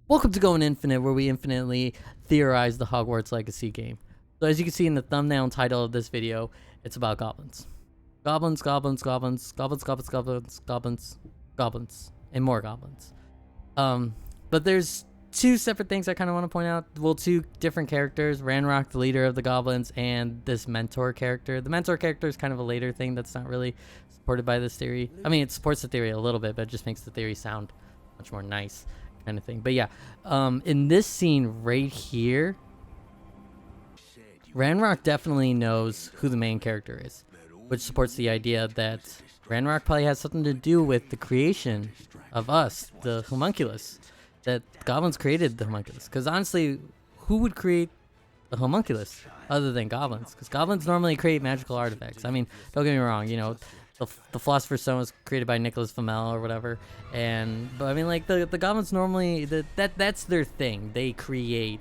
Welcome to Going Infinite, where we infinitely theorize the Hogwarts Legacy game. So as you can see in the thumbnail and title of this video, it's about goblins. Goblins, goblins, goblins, goblins, goblins, goblins, goblins, goblins, and more goblins. But there's two separate things I kind of want to point out. Well, two different characters, Ranrock, the leader of the goblins, and this mentor character. The mentor character is kind of a later thing that's not really supported by this theory. I mean, it supports the theory a little bit, but it just makes the theory sound much more nice. Kind of thing. But yeah, in this scene right here, Ranrock definitely knows who the main character is, which supports the idea that Ranrock probably has something to do with the creation of us, the homunculus, that goblins created the homunculus. Because honestly, who would create the homunculus other than goblins? Because goblins normally create magical artifacts. I mean, don't get me wrong, you know, the Philosopher's Stone was created by Nicholas Flamel or whatever, but I mean, like the goblins normally that's their thing. They create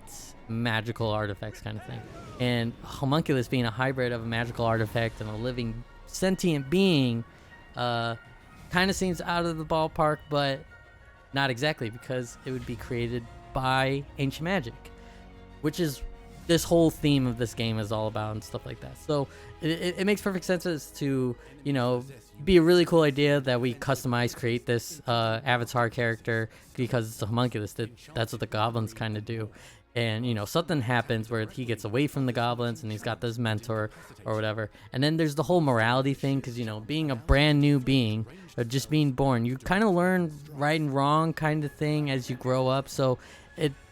magical artifacts, kind of thing. And homunculus being a hybrid of a magical artifact and a living sentient being, kind of seems out of the ballpark, but not exactly, because it would be created by ancient magic, which is this whole theme of this game is all about and stuff like that. So it makes perfect sense as to, you know, be a really cool idea that we create this avatar character because it's a homunculus. That's what the goblins kind of do. And, you know, something happens where he gets away from the goblins and he's got this mentor or whatever. And then there's the whole morality thing, because, you know, being a brand new being, or just being born, you kind of learn right and wrong kind of thing as you grow up. So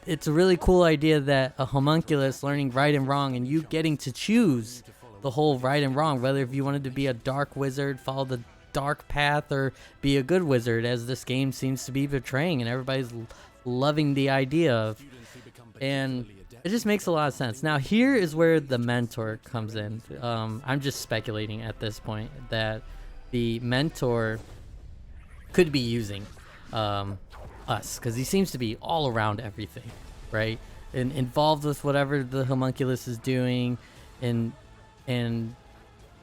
it's a really cool idea that a homunculus learning right and wrong, and you getting to choose the whole right and wrong, whether if you wanted to be a dark wizard, follow the dark path, or be a good wizard, as this game seems to be portraying and everybody's loving the idea of. And it just makes a lot of sense. Now here is where the mentor comes in. I'm just speculating at this point that the mentor could be using us, because he seems to be all around everything, right? And involved with whatever the homunculus is doing, and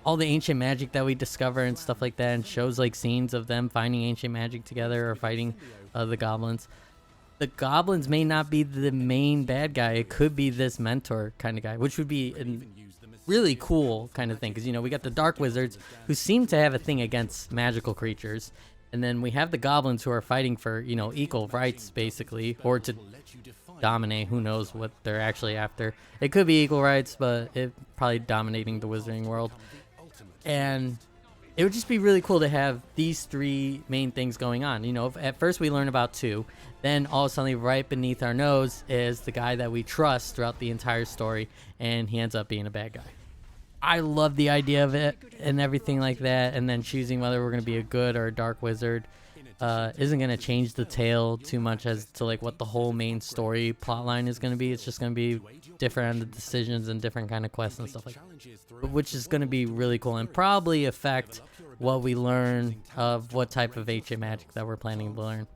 all the ancient magic that we discover and stuff like that, and shows like scenes of them finding ancient magic together or fighting the goblins. The goblins may not be the main bad guy. It could be this mentor kind of guy, which would be a really cool kind of thing, because, you know, we got the dark wizards who seem to have a thing against magical creatures. And then we have the goblins who are fighting for, you know, equal rights, basically, or to dominate. Who knows what they're actually after. It could be equal rights, but it probably dominating the wizarding world. And it would just be really cool to have these three main things going on. You know, at first we learn about two, then all of a sudden right beneath our nose is the guy that we trust throughout the entire story, and he ends up being a bad guy. I love the idea of it and everything like that, and then choosing whether we're going to be a good or a dark wizard isn't going to change the tale too much as to like what the whole main story plot line is going to be. It's just going to be different on the decisions and different kind of quests and stuff like that, which is going to be really cool and probably affect what we learn of what type of ancient magic that we're planning to learn.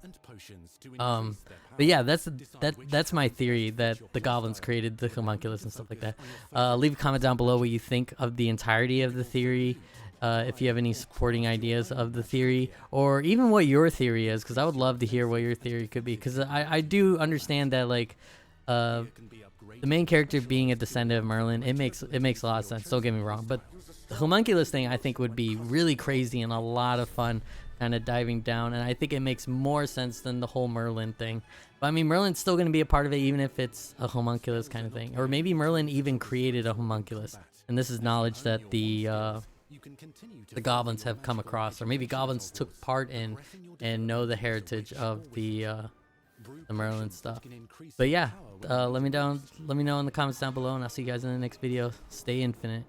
But yeah, that's my theory, that the goblins created the homunculus and stuff like that. Leave a comment down below what you think of the entirety of the theory, if you have any supporting ideas of the theory, or even what your theory is, because I would love to hear what your theory could be, because I do understand that, like, the main character being a descendant of Merlin, it makes a lot of sense, don't get me wrong, but the homunculus thing I think would be really crazy and a lot of fun kind of diving down, and I think it makes more sense than the whole Merlin thing. But I mean, Merlin's still going to be a part of it, even if it's a homunculus kind of thing, or maybe Merlin even created a homunculus, and this is knowledge that the goblins have come across, or maybe goblins took part in and know the heritage of the Merlin stuff. But yeah, let me know in the comments down below, and I'll see you guys in the next video. Stay infinite.